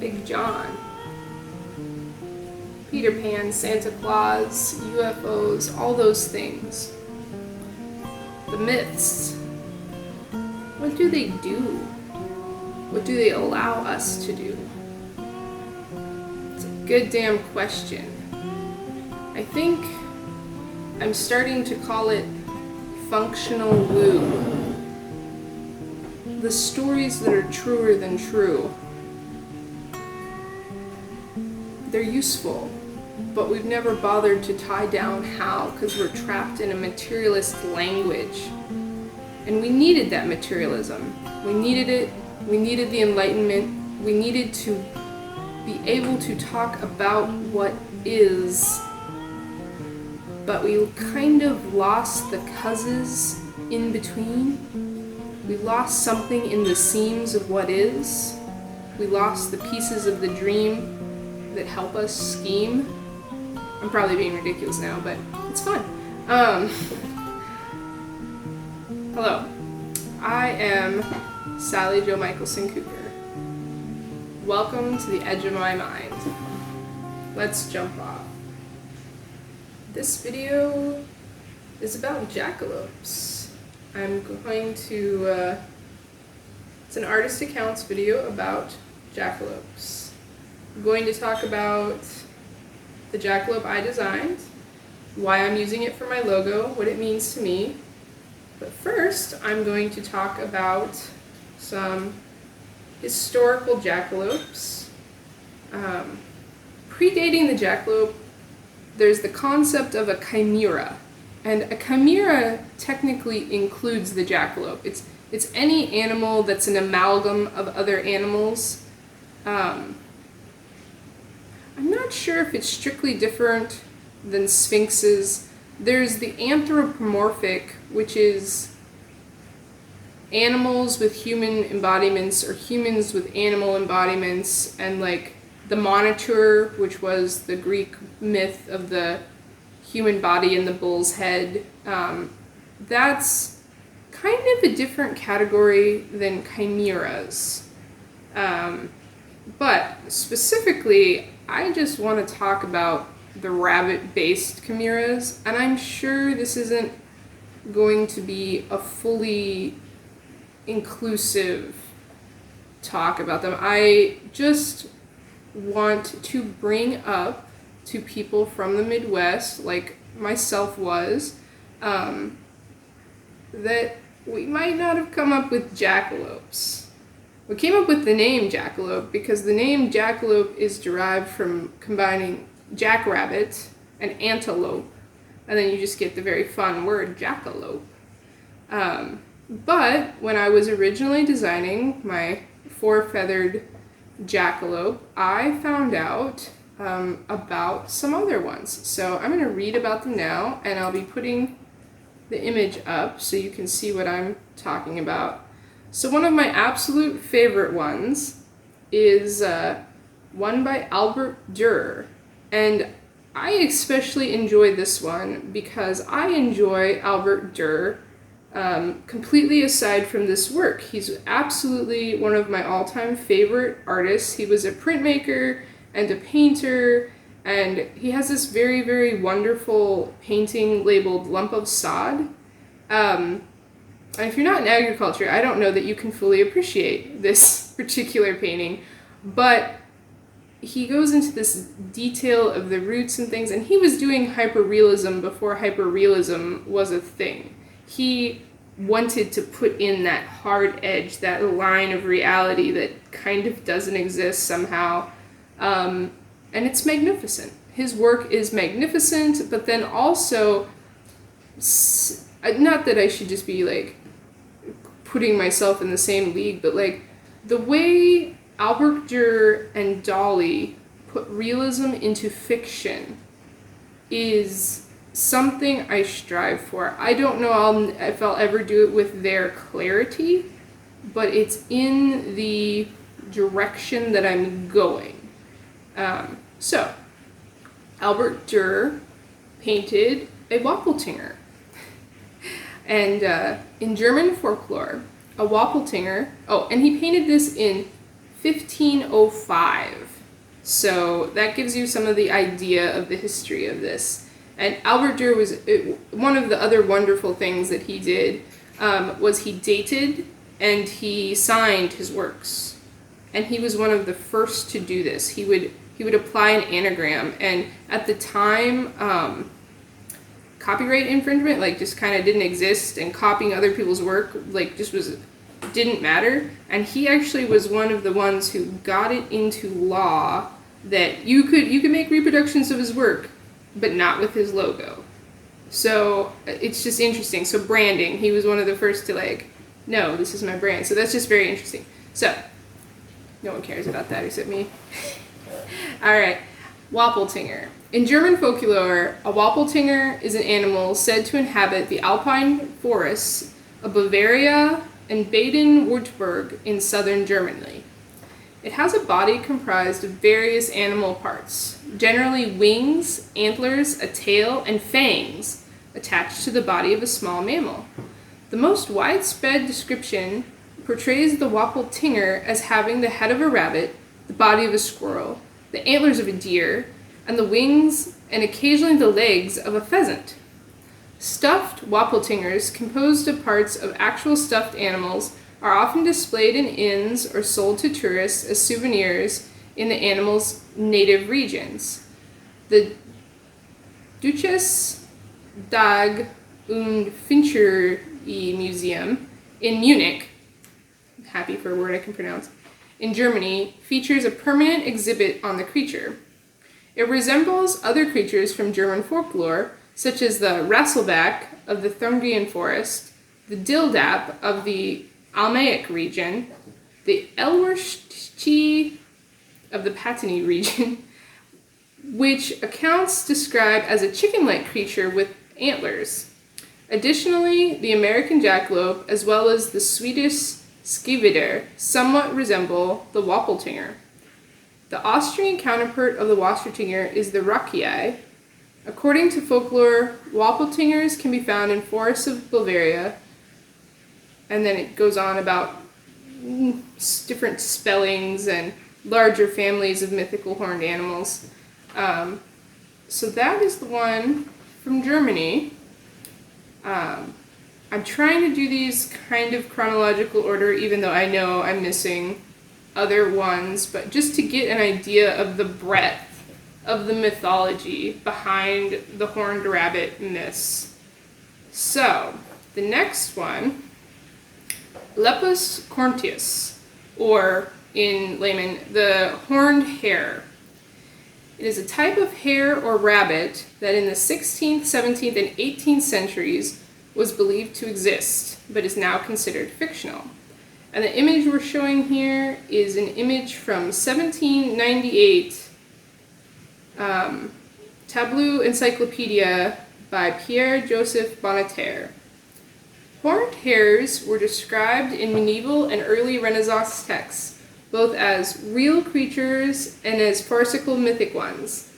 Big John, Peter Pan, Santa Claus, UFOs, all those things. The myths. What do they do? What do they allow us to do? It's a good damn question. I think I'm starting to call it functional woo. The stories that are truer than true. They're useful, but we've never bothered to tie down how because we're trapped in a materialist language. And we needed that materialism. We needed it. We needed the Enlightenment. We needed to be able to talk about what is. But we kind of lost the causes in between. We lost something in the seams of what is. We lost the pieces of the dream that help us scheme. I'm probably being ridiculous now, but it's fun. Hello, I am Sally Jo Michelson Cooper. Welcome to the edge of my mind. Let's jump off. This video is about jackalopes. I'm going to, it's an artist accounts video about jackalopes. I'm going to talk about the jackalope I designed, why I'm using it for my logo, what it means to me. But first, I'm going to talk about some historical jackalopes. Predating the jackalope, there's the concept of a chimera. And a chimera technically includes the jackalope. It's any animal that's an amalgam of other animals. I'm not sure if it's strictly different than sphinxes. There's the anthropomorphic, which is animals with human embodiments or humans with animal embodiments, and like the monitor, which was the Greek myth of the human body and the bull's head. That's kind of a different category than chimeras. But specifically, I just want to talk about the rabbit-based chimeras, and I'm sure this isn't going to be a fully inclusive talk about them. I just want to bring up to people from the Midwest, like myself was, that we might not have come up with jackalopes. We came up with the name jackalope because the name jackalope is derived from combining jackrabbit and antelope, and then you just get the very fun word jackalope. But when I was originally designing my four-feathered jackalope, I found out about some other ones. So I'm going to read about them now, and I'll be putting the image up so you can see what I'm talking about. So one of my absolute favorite ones is one by Albert Durer. And I especially enjoy this one because I enjoy Albert Durer completely aside from this work. He's absolutely one of my all-time favorite artists. He was a printmaker and a painter, and he has this very, very wonderful painting labeled Lump of Sod. And if you're not in agriculture, I don't know that you can fully appreciate this particular painting, but he goes into this detail of the roots and things, and he was doing hyperrealism before hyperrealism was a thing. He wanted to put in that hard edge, that line of reality that kind of doesn't exist somehow, and it's magnificent. His work is magnificent, but then also, not that I should just be like putting myself in the same league, but like the way Albert Durer and Dolly put realism into fiction is something I strive for. I don't know if I'll ever do it with their clarity, but it's in the direction that I'm going. So, Albert Durer painted a Waffle Tinger. And in German folklore, a Waffle Tinger, and he painted this in 1505. So that gives you some of the idea of the history of this. And Albert Durer was, one of the other wonderful things that he did was he dated and he signed his works. And he was one of the first to do this. He would apply an anagram, and at the time, copyright infringement like just kind of didn't exist, and copying other people's work like just didn't matter. And he actually was one of the ones who got it into law that you could make reproductions of his work, but not with his logo. So it's just interesting. So branding, he was one of the first to like, no, this is my brand. So that's just very interesting. So no one cares about that except me. All right, Waffle Tinger. In German folklore, a Waffle Tinger is an animal said to inhabit the alpine forests of Bavaria and Baden-Württemberg in southern Germany. It has a body comprised of various animal parts, generally wings, antlers, a tail, and fangs attached to the body of a small mammal. The most widespread description portrays the Waffle Tinger as having the head of a rabbit, the body of a squirrel, the antlers of a deer, and the wings and occasionally the legs of a pheasant. Stuffed Waffle Tingers, composed of parts of actual stuffed animals, are often displayed in inns or sold to tourists as souvenirs in the animal's native regions. The Deutsches Dag- und Fincherie Museum in Munich, happy for a word I can pronounce, in Germany, features a permanent exhibit on the creature. It resembles other creatures from German folklore, such as the Rasselback of the Thuringian forest, the Dildap of the Almaic region, the Elwurschi of the Patini region, which accounts describe as a chicken-like creature with antlers. Additionally, the American jackalope, as well as the Swedish Skivider, somewhat resemble the Waffle Tinger. The Austrian counterpart of the Waffle Tinger is the Racchii. According to folklore, Waffle Tingers can be found in forests of Bavaria, and then it goes on about different spellings and larger families of mythical horned animals. So that is the one from Germany. I'm trying to do these kind of chronological order, even though I know I'm missing other ones, but just to get an idea of the breadth of the mythology behind the horned rabbit myths. So, the next one, Lepus cornteus, or in layman, the horned hare. It is a type of hare or rabbit that in the 16th, 17th, and 18th centuries was believed to exist, but is now considered fictional. And the image we're showing here is an image from 1798, Tableau Encyclopedia by Pierre-Joseph Bonneterre. Horned hares were described in medieval and early Renaissance texts, both as real creatures and as farcical mythic ones.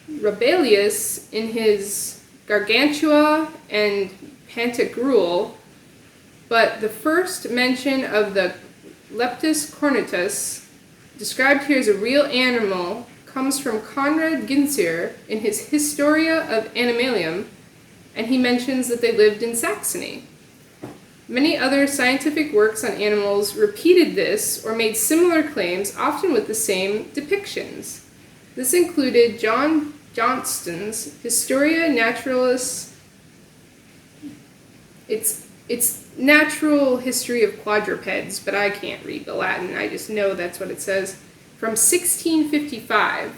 Rabelais, in his Gargantua and Pantagruel, but the first mention of the Lepus cornutus, described here as a real animal, comes from Conrad Ginzer in his Historia of Animalium, and he mentions that they lived in Saxony. Many other scientific works on animals repeated this or made similar claims, often with the same depictions. This included John Johnston's Historia Naturalis. It's Natural History of Quadrupeds, but I can't read the Latin. I just know that's what it says. From 1655.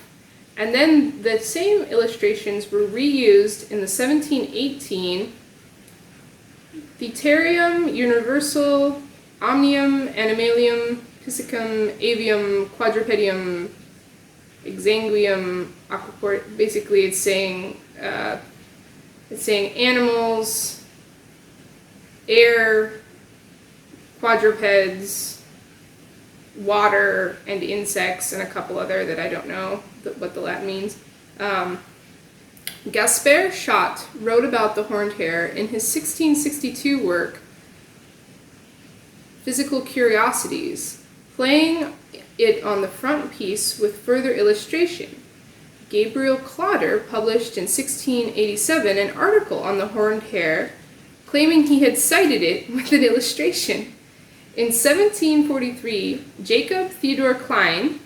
And then the same illustrations were reused in the 1718 Theterium Universal Omnium Animalium Piscicum Avium Quadrupedium Exanguium Aquaport. Basically, it's saying animals, air, quadrupeds, water, and insects, and a couple other that I don't know what the Latin means. Gaspard Schott wrote about the horned hare in his 1662 work, Physical Curiosities, playing it on the front piece with further illustration. Gabriel Clotter published in 1687 an article on the horned hare, claiming he had cited it with an illustration. In 1743, Jacob Theodor Klein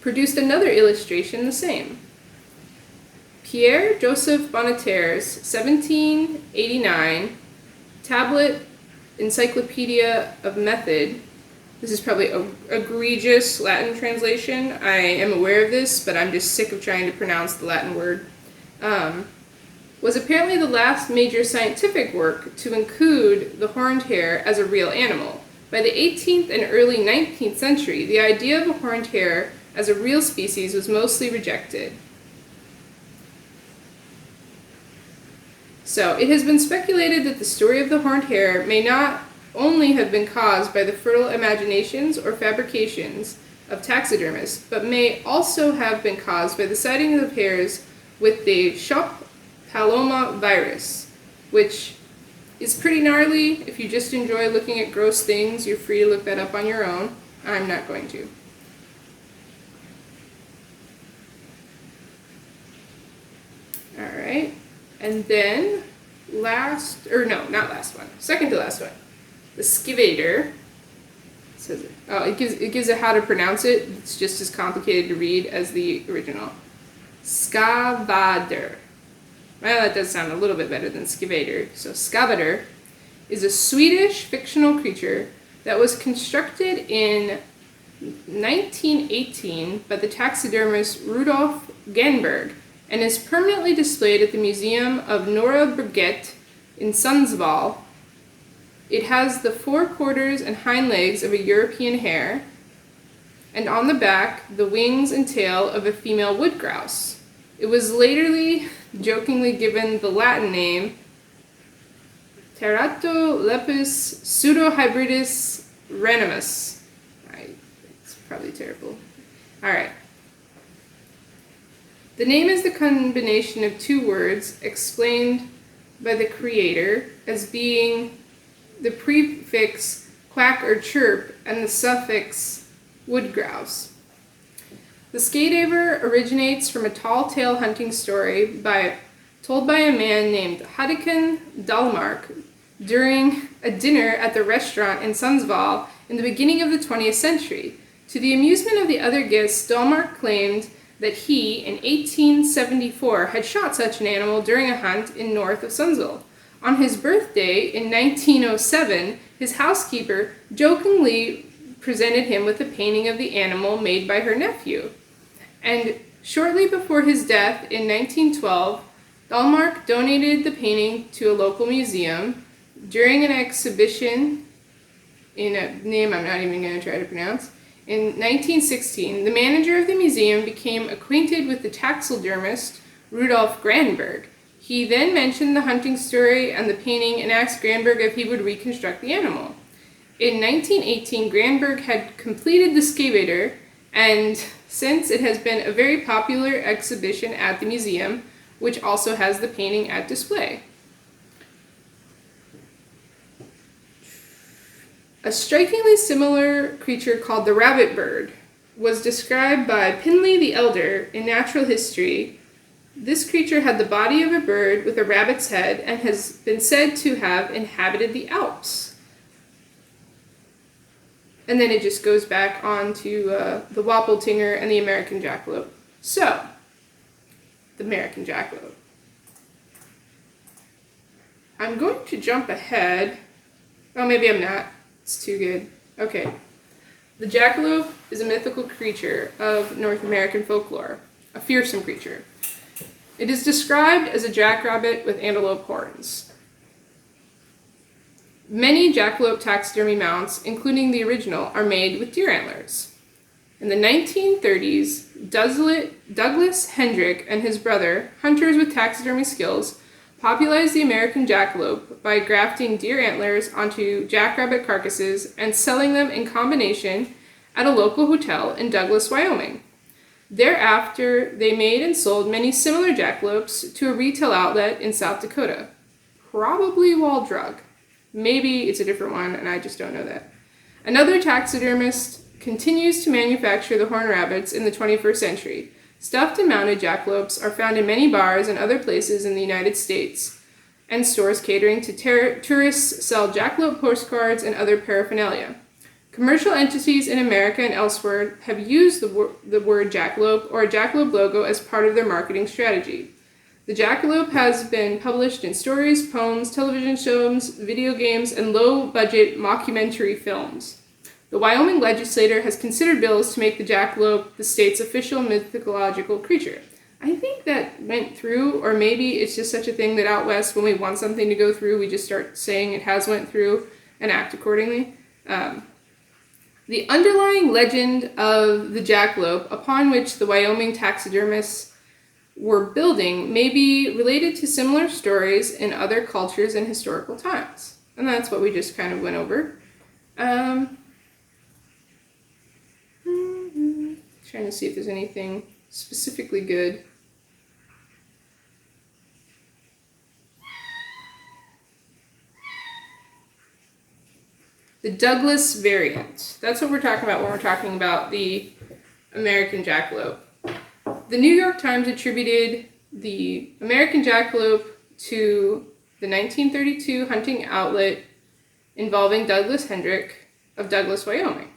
produced another illustration the same. Pierre Joseph Bonneterre's 1789 tablet Encyclopedia of Method. This is probably an egregious Latin translation. I am aware of this, but I'm just sick of trying to pronounce the Latin word. Was apparently the last major scientific work to include the horned hare as a real animal. By the 18th and early 19th century, the idea of a horned hare as a real species was mostly rejected. So, it has been speculated that the story of the horned hare may not only have been caused by the fertile imaginations or fabrications of taxidermists, but may also have been caused by the sighting of hares with the Shop Paloma virus, which is pretty gnarly. If you just enjoy looking at gross things, you're free to look that up on your own. I'm not going to. Alright, and then second to last one. The Skivator. It gives it how to pronounce it. It's just as complicated to read as the original. Skavader. Well, that does sound a little bit better than Skivator. So Skavader is a Swedish fictional creature that was constructed in 1918 by the taxidermist Rudolf Genberg and is permanently displayed at the Museum of Norra Brigett in Sundsvall. It has the forequarters and hind legs of a European hare, and on the back, the wings and tail of a female wood grouse. It was laterly, jokingly given the Latin name Teratolepis pseudohybridis renimus. It's probably terrible. Alright. The name is the combination of two words explained by the creator as being the prefix quack or chirp and the suffix wood grouse. The Skadaver originates from a tall tale hunting story told by a man named Hadikan Dalmark during a dinner at the restaurant in Sundsvall in the beginning of the 20th century. To the amusement of the other guests, Dalmark claimed that he, in 1874, had shot such an animal during a hunt in north of Sundsvall. On his birthday in 1907, his housekeeper jokingly presented him with a painting of the animal made by her nephew. And shortly before his death in 1912, Dalmark donated the painting to a local museum. During an exhibition in a name I'm not even going to try to pronounce, in 1916, the manager of the museum became acquainted with the taxidermist Rudolf Granberg. He then mentioned the hunting story and the painting and asked Granberg if he would reconstruct the animal. In 1918, Granberg had completed the Skavator, and since it has been a very popular exhibition at the museum, which also has the painting at display. A strikingly similar creature called the rabbit bird was described by Pinley the Elder in Natural History. This creature had the body of a bird with a rabbit's head and has been said to have inhabited the Alps. And then it just goes back on to the Waffle Tinger and the American Jackalope. So, the American Jackalope. I'm going to jump ahead. Oh, maybe I'm not. It's too good. Okay. The jackalope is a mythical creature of North American folklore, a fearsome creature. It is described as a jackrabbit with antelope horns. Many jackalope taxidermy mounts, including the original, are made with deer antlers. In the 1930s, Douglas Hendrick and his brother, hunters with taxidermy skills, popularized the American jackalope by grafting deer antlers onto jackrabbit carcasses and selling them in combination at a local hotel in Douglas, Wyoming. Thereafter, they made and sold many similar jackalopes to a retail outlet in South Dakota, probably while drug. Maybe it's a different one, and I just don't know that. Another taxidermist continues to manufacture the horned rabbits in the 21st century. Stuffed and mounted jackalopes are found in many bars and other places in the United States, and stores catering to tourists sell jackalope postcards and other paraphernalia. Commercial entities in America and elsewhere have used the word jackalope or a jackalope logo as part of their marketing strategy. The jackalope has been published in stories, poems, television shows, video games, and low-budget mockumentary films. The Wyoming legislature has considered bills to make the jackalope the state's official mythological creature. I think that went through, or maybe it's just such a thing that out west, when we want something to go through, we just start saying it has went through and act accordingly. The underlying legend of the jackalope, upon which the Wyoming taxidermists were building, may be related to similar stories in other cultures and historical times. And that's what we just kind of went over. Trying to see if there's anything specifically good. The Douglas variant. That's what we're talking about when we're talking about the American jackalope. The New York Times attributed the American jackalope to the 1932 hunting outlet involving Douglas Hendrick of Douglas, Wyoming.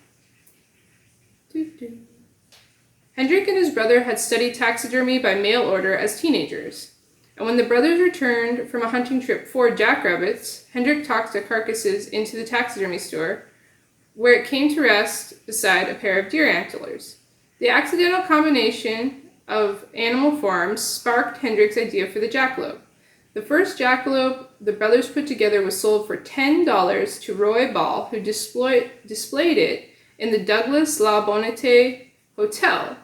Hendrick and his brother had studied taxidermy by mail order as teenagers. And when the brothers returned from a hunting trip for jackrabbits, Hendrick tossed the carcasses into the taxidermy store, where it came to rest beside a pair of deer antlers. The accidental combination of animal forms sparked Hendrick's idea for the jackalope. The first jackalope the brothers put together was sold for $10 to Roy Ball, who displayed it in the Douglas La Bonite Hotel.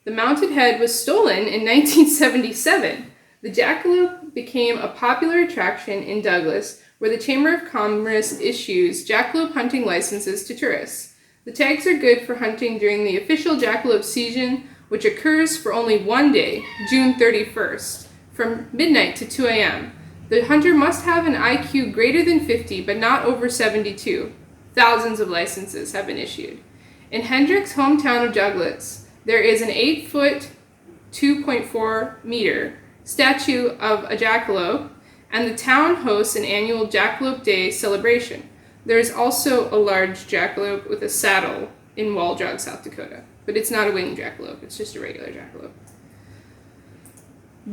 The mounted head was stolen in 1977. The jackalope became a popular attraction in Douglas, where the Chamber of Commerce issues jackalope hunting licenses to tourists. The tags are good for hunting during the official jackalope season, which occurs for only one day, June 31st, from midnight to 2 a.m. The hunter must have an IQ greater than 50, but not over 72. Thousands of licenses have been issued. In Hendrick's hometown of Douglas, there is an 8-foot, 2.4 meter statue of a jackalope, and the town hosts an annual Jackalope Day celebration. There is also a large jackalope with a saddle in Wall Jog, South Dakota, but it's not a winged jackalope, it's just a regular jackalope.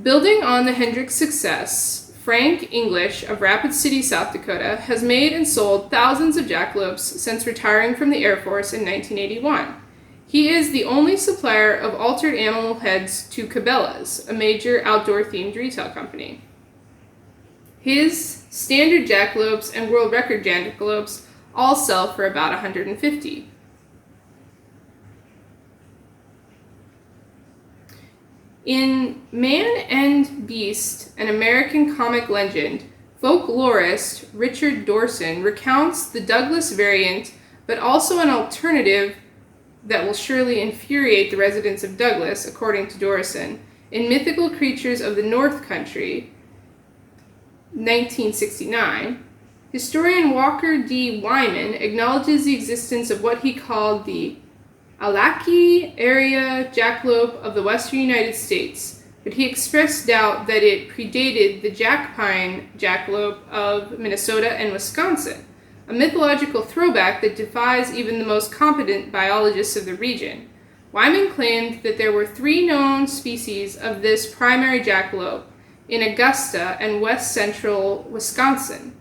Building on the Hendrick success, Frank English of Rapid City, South Dakota, has made and sold thousands of jackalopes since retiring from the Air Force in 1981. He is the only supplier of altered animal heads to Cabela's, a major outdoor-themed retail company. His standard jackalopes and world record jackalopes all sell for about $150. In Man and Beast, an American comic legend, folklorist Richard Dorson recounts the Douglas variant, but also an alternative that will surely infuriate the residents of Douglas, according to Dorson, in Mythical Creatures of the North Country, 1969. Historian Walker D. Wyman acknowledges the existence of what he called the Alaki area jackalope of the western United States, but he expressed doubt that it predated the jackpine jackalope of Minnesota and Wisconsin, a mythological throwback that defies even the most competent biologists of the region. Wyman claimed that there were 3 known species of this primary jackalope in Augusta and west central Wisconsin.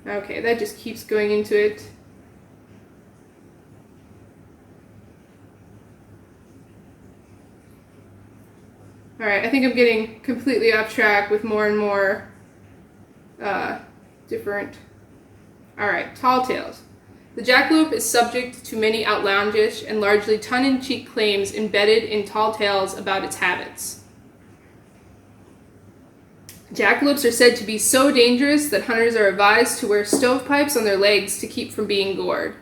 Okay, that just keeps going into it. Alright, I think I'm getting completely off track with more and more different. Alright, tall tales. The jackalope is subject to many outlandish and largely tongue-in-cheek claims embedded in tall tales about its habits. Jackalopes are said to be so dangerous that hunters are advised to wear stovepipes on their legs to keep from being gored.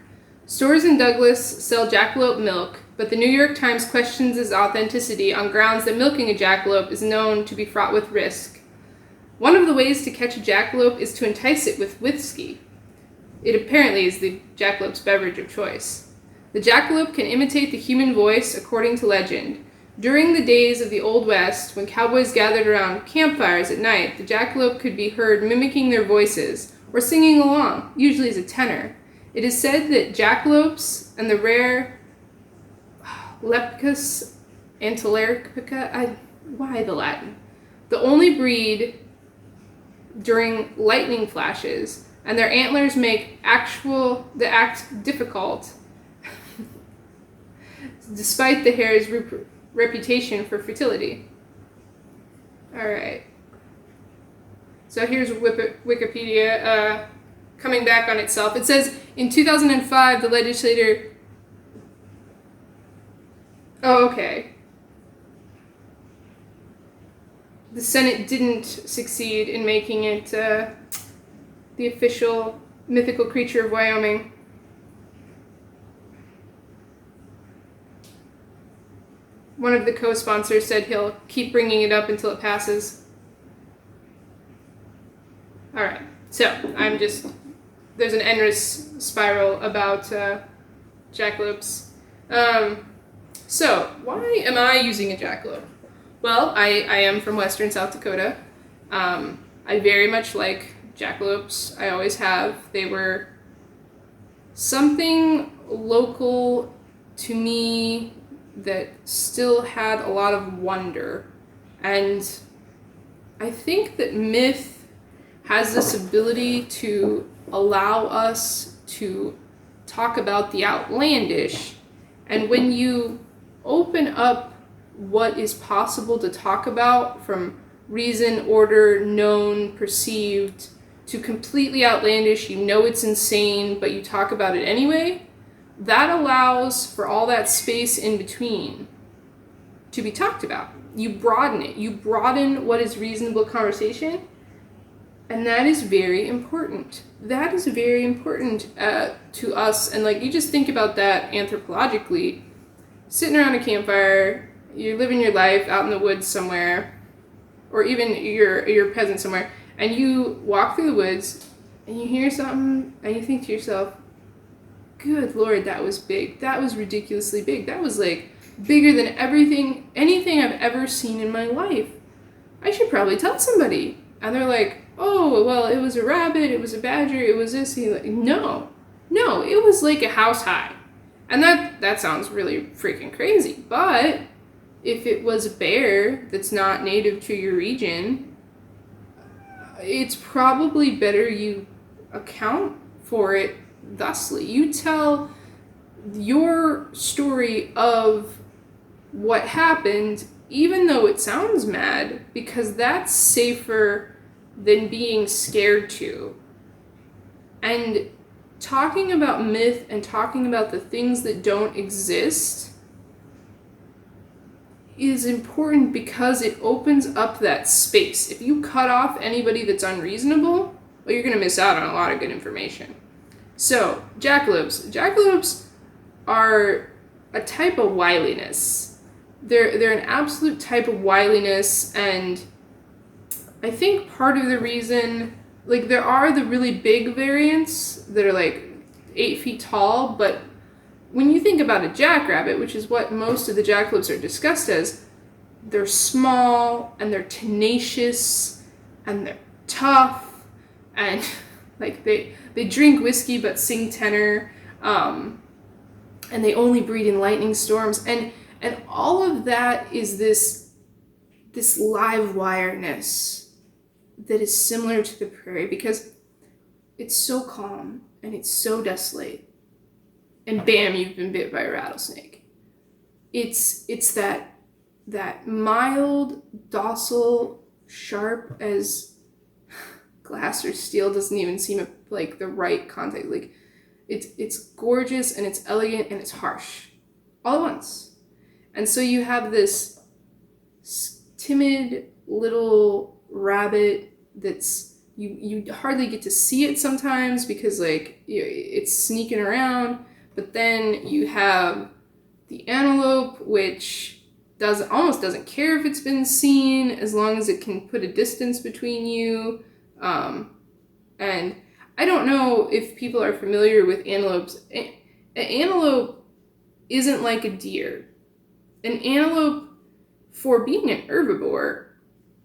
Stores in Douglas sell jackalope milk, but the New York Times questions its authenticity on grounds that milking a jackalope is known to be fraught with risk. One of the ways to catch a jackalope is to entice it with whiskey. It apparently is the jackalope's beverage of choice. The jackalope can imitate the human voice according to legend. During the days of the Old West, when cowboys gathered around campfires at night, the jackalope could be heard mimicking their voices or singing along, usually as a tenor. It is said that jackalopes and the rare Lepicus antilerpica, why the Latin? The only breed during lightning flashes, and their antlers make the act difficult, despite the hare's reputation for fertility. Alright. So here's Wikipedia coming back on itself. It says, in 2005, the legislator... Oh, okay. The Senate didn't succeed in making it the official mythical creature of Wyoming. One of the co-sponsors said he'll keep bringing it up until it passes. Alright, so there's an endless spiral about jackalopes. So, why am I using a jackalope? Well, I am from western South Dakota. I very much like jackalopes. I always have. They were something local to me that still had a lot of wonder. And I think that myth has this ability to allow us to talk about the outlandish. And when you open up what is possible to talk about, from reason, order, known, perceived, to completely outlandish, you know it's insane, but you talk about it anyway, that allows for all that space in between to be talked about. You broaden it. You broaden what is reasonable conversation, and that is very important. That is very important to us, and like, you just think about that anthropologically. Sitting around a campfire, you're living your life out in the woods somewhere, or even you're a peasant somewhere, and you walk through the woods, and you hear something, and you think to yourself, good Lord, that was big. That was ridiculously big. That was like bigger than anything I've ever seen in my life. I should probably tell somebody. And they're like, oh, well, it was a rabbit, it was a badger, it was this. Like, no, it was like a house high. And that sounds really freaking crazy. But if it was a bear that's not native to your region, it's probably better you account for it thusly. You tell your story of what happened, even though it sounds mad, because that's safer than being scared to. And talking about myth and talking about the things that don't exist is important because it opens up that space. If you cut off anybody that's unreasonable, well, you're going to miss out on a lot of good information. So, jackalopes. Jackalopes are a type of wiliness. They're an absolute type of wiliness, and I think part of the reason, like, there are the really big variants that are like 8 feet tall, but when you think about a jackrabbit, which is what most of the jackalopes are discussed as, they're small, and they're tenacious, and they're tough, and like they drink whiskey but sing tenor, and they only breed in lightning storms, and all of that is this live wireness that is similar to the prairie, because it's so calm and it's so desolate, and bam, you've been bit by a rattlesnake. It's that mild, docile, sharp as glass or steel doesn't even seem like the right context. Like, it's gorgeous and it's elegant and it's harsh all at once. And so you have this timid little rabbit that's, you hardly get to see it sometimes because, like, it's sneaking around. But then you have the antelope, which almost doesn't care if it's been seen as long as it can put a distance between you. And I don't know if people are familiar with antelopes. An antelope isn't like a deer. An antelope, for being an herbivore,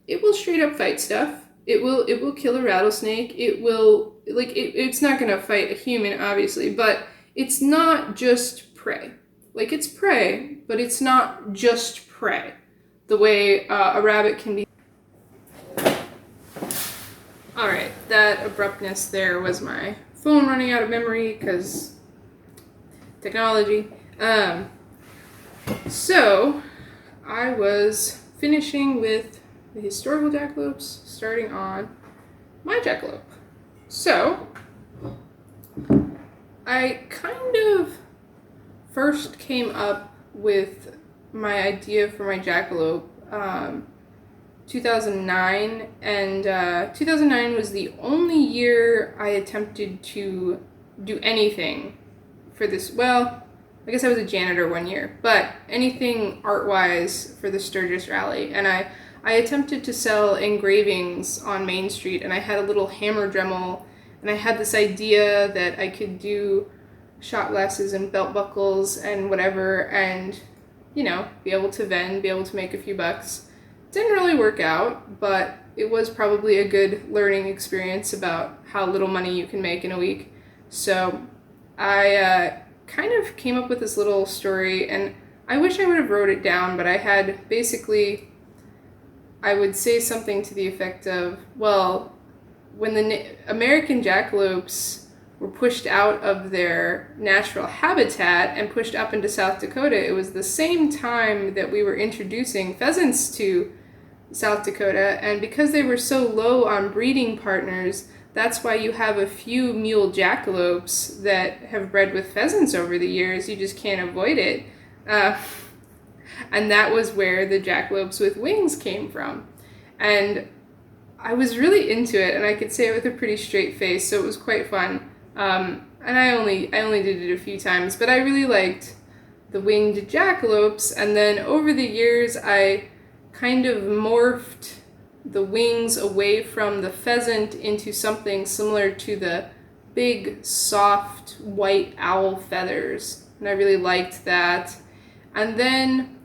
it will straight up fight stuff. It will kill a rattlesnake. It's not gonna fight a human, obviously, but it's not just prey. Like, it's prey, but it's not just prey the way a rabbit can be. All right, that abruptness there was my phone running out of memory because technology. So I was finishing with the historical jackalopes, starting on my jackalope. So I kind of first came up with my idea for my jackalope 2009, and 2009 was the only year I attempted to do anything for this. Well, I guess I was a janitor one year, but anything art-wise for the Sturgis rally. And I attempted to sell engravings on Main Street, and I had a little hammer Dremel, and I had this idea that I could do shot glasses and belt buckles and whatever, and, you know, be able to vend, be able to make a few bucks. Didn't really work out, but it was probably a good learning experience about how little money you can make in a week. So I kind of came up with this little story, and I wish I would have wrote it down, but I had basically, I would say something to the effect of, well, when the American jackalopes were pushed out of their natural habitat and pushed up into South Dakota, it was the same time that we were introducing pheasants to South Dakota, and because they were so low on breeding partners, that's why you have a few mule jackalopes that have bred with pheasants over the years. You just can't avoid it. And that was where the jackalopes with wings came from. And I was really into it, and I could say it with a pretty straight face, so it was quite fun. And I only did it a few times, but I really liked the winged jackalopes. And then over the years, I kind of morphed the wings away from the pheasant into something similar to the big, soft, white owl feathers. And I really liked that. And then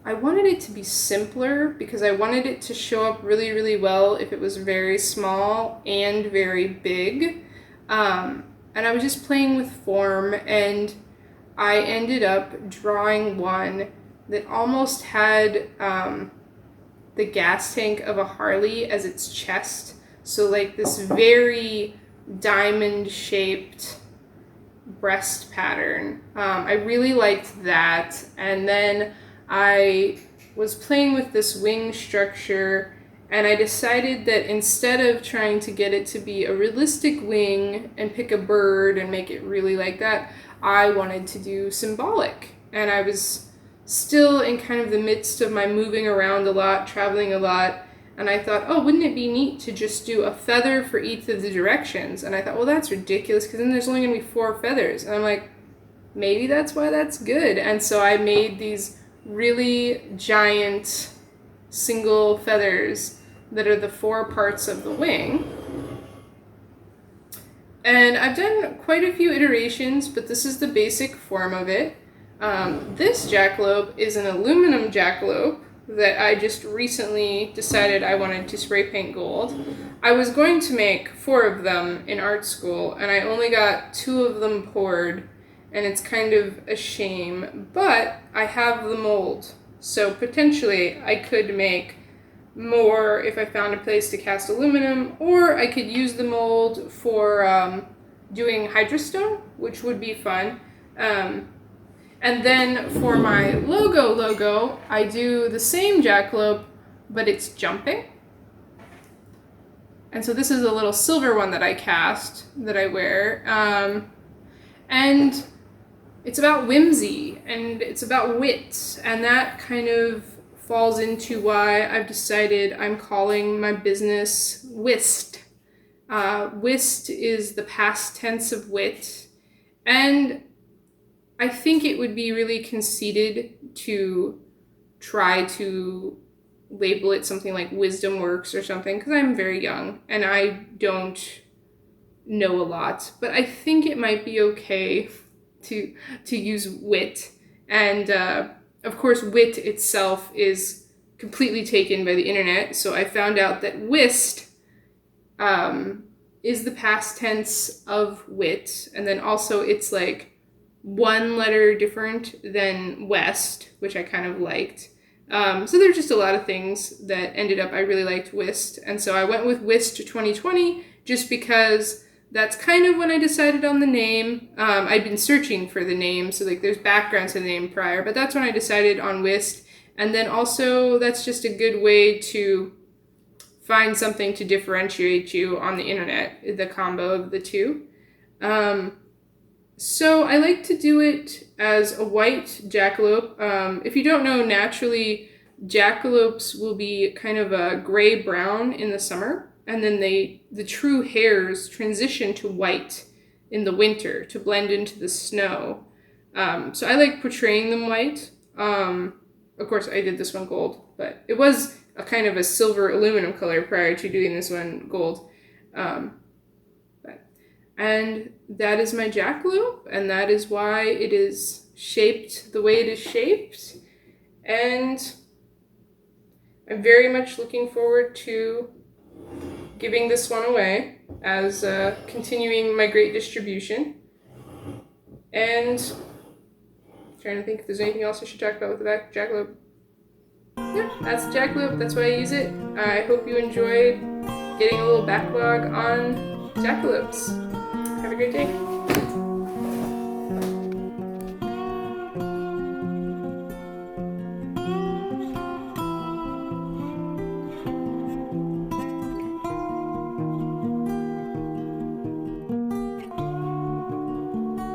I wanted it to be simpler because I wanted it to show up really, really well if it was very small and very big. And I was just playing with form, and I ended up drawing one that almost had the gas tank of a Harley as its chest. So like this very diamond-shaped breast pattern. I really liked that. And then I was playing with this wing structure, and I decided that instead of trying to get it to be a realistic wing and pick a bird and make it really like that, I wanted to do symbolic. And I was still in kind of the midst of my moving around a lot, traveling a lot, and I thought, oh, wouldn't it be neat to just do a feather for each of the directions? And I thought, well, that's ridiculous, because then there's only going to be 4 feathers. And I'm like, maybe that's why that's good. And so I made these really giant single feathers that are the 4 parts of the wing. And I've done quite a few iterations, but this is the basic form of it. This jackalope is an aluminum jackalope that I just recently decided I wanted to spray paint gold. I was going to make 4 of them in art school, and I only got 2 of them poured, and it's kind of a shame, but I have the mold, so potentially I could make more if I found a place to cast aluminum, or I could use the mold for doing hydrostone, which would be fun. And then for my logo, I do the same jackalope, but it's jumping. And so this is a little silver one that I cast, that I wear. And it's about whimsy, and it's about wit, and that kind of falls into why I've decided I'm calling my business Whist. Whist is the past tense of wit, and I think it would be really conceited to try to label it something like Wisdom Works or something, because I'm very young and I don't know a lot, but I think it might be okay to use wit. And of course, wit itself is completely taken by the internet. So I found out that whist is the past tense of wit, and then also it's like one letter different than west, which I kind of liked. So there's just a lot of things that ended up, I really liked whist, and so I went with whist 2020 just because that's kind of when I decided on the name. I'd been searching for the name, so like there's background to the name prior, but that's when I decided on whist. And then also that's just a good way to find something to differentiate you on the internet, the combo of the two. So I like to do it as a white jackalope. If you don't know, naturally jackalopes will be kind of a gray-brown in the summer, and then the true hairs transition to white in the winter to blend into the snow. So I like portraying them white. Of course, I did this one gold, but it was a kind of a silver aluminum color prior to doing this one gold. And that is my jackalope, and that is why it is shaped the way it is shaped. And I'm very much looking forward to giving this one away as continuing my great distribution. And trying to think if there's anything else I should talk about with the jackalope. Yeah, that's the jackalope. That's why I use it. I hope you enjoyed getting a little backlog on jackalopes. Have a great day.